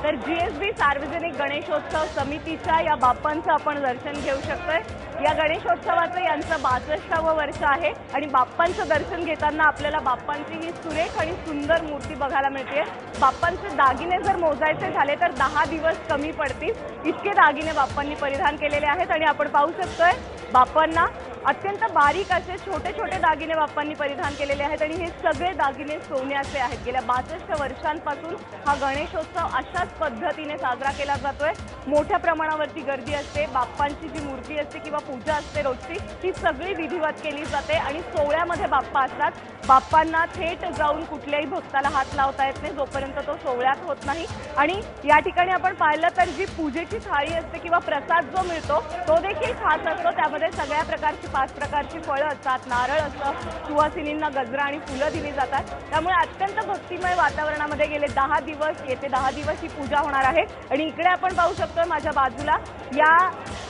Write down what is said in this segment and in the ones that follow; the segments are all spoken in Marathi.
तर जीएसबी सार्वजनिक गणेशोत्सव समितीच्या या बाप्पांचं आपण दर्शन घेऊ शकतोय। या गणेशोत्सवाचं यांचं 62वे वर्ष आहे आणि बाप्पांचं दर्शन घेताना आपल्याला बाप्पांची ही सुरेख आणि सुंदर मूर्ती बघायला मिळते। बाप्पांचे दागिने जर मोजायचे झाले तर 10 दिवस कमी पडतील, इतके दागिने बाप्पांनी परिधान केलेले आहेत। आणि आपण पाहू शकतोय बाप्पांना अत्यंत बारीक असे छोटे छोटे दागिने बाप्पांनी परिधान केलेले आहेत आणि हे सगळे दागिने सोन्याचे आहेत। गेल्या 62 वर्षांपासून हा गणेशोत्सव अशाच पद्धतीने साजरा केला जातोय। मोठ्या प्रमाणावरती गर्दी असते, बाप्पांची जी मूर्ती असते किंवा पूजा असते रोजची ती सगळी विधिवत केली जाते आणि सोहळ्यामध्ये बाप्पा असतात। बाप्पांना थेट जाऊन कुठल्याही भक्ताला हात लावता येत नाही जोपर्यंत तो सोहळ्यात होत नाही। आणि या ठिकाणी आपण पाहिलं तर जी पूजेची थाळी असते किंवा प्रसाद जो मिळतो तो देखील खास असतो। त्यामध्ये सगळ्या प्रकारची 5 प्रकारची फळं असतात, नारळ असतं, सुवासिनींना गजरा आणि फुलं दिली जातात। त्यामुळे अत्यंत भक्तिमय वातावरणामध्ये गेले 10 दिवस येते 10 दिवस ही पूजा होणार आहे। आणि इकडे आपण पाहू शकतो माझ्या बाजूला या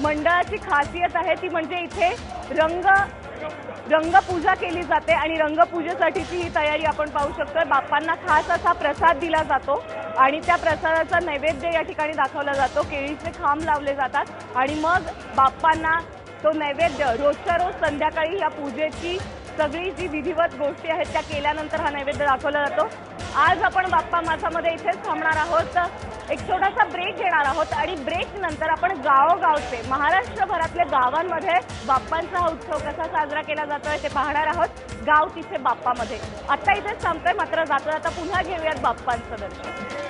मंडळाची खासियत आहे ती म्हणजे इथे रंगपूजा केली जाते आणि रंगपूजेसाठीची ही तयारी आपण पाहू शकतो। बाप्पांना खास असा प्रसाद दिला जातो आणि त्या प्रसादाचा नैवेद्य या ठिकाणी दाखवला जातो। केळीचे खांब लावले जातात आणि मग बाप्पांना तो नैवेद्य रोजच्या रोज संध्याकाळी या पूजेची सगळी जी विधिवत गोष्टी आहेत त्या केल्यानंतर हा नैवेद्य दाखवला जातो। आज आपण बाप्पा मासामध्ये इथेच थांबणार आहोत, एक छोटासा ब्रेक घेणार आहोत आणि ब्रेक नंतर आपण गावोगावचे महाराष्ट्रभरातल्या गावांमध्ये बाप्पांचा हा उत्सव कसा साजरा केला जातोय ते पाहणार आहोत। गाव तिथे बाप्पामध्ये आता इथेच थांबतोय, मात्र जाता जाता पुन्हा घेऊयात बाप्पांचं दर्शन।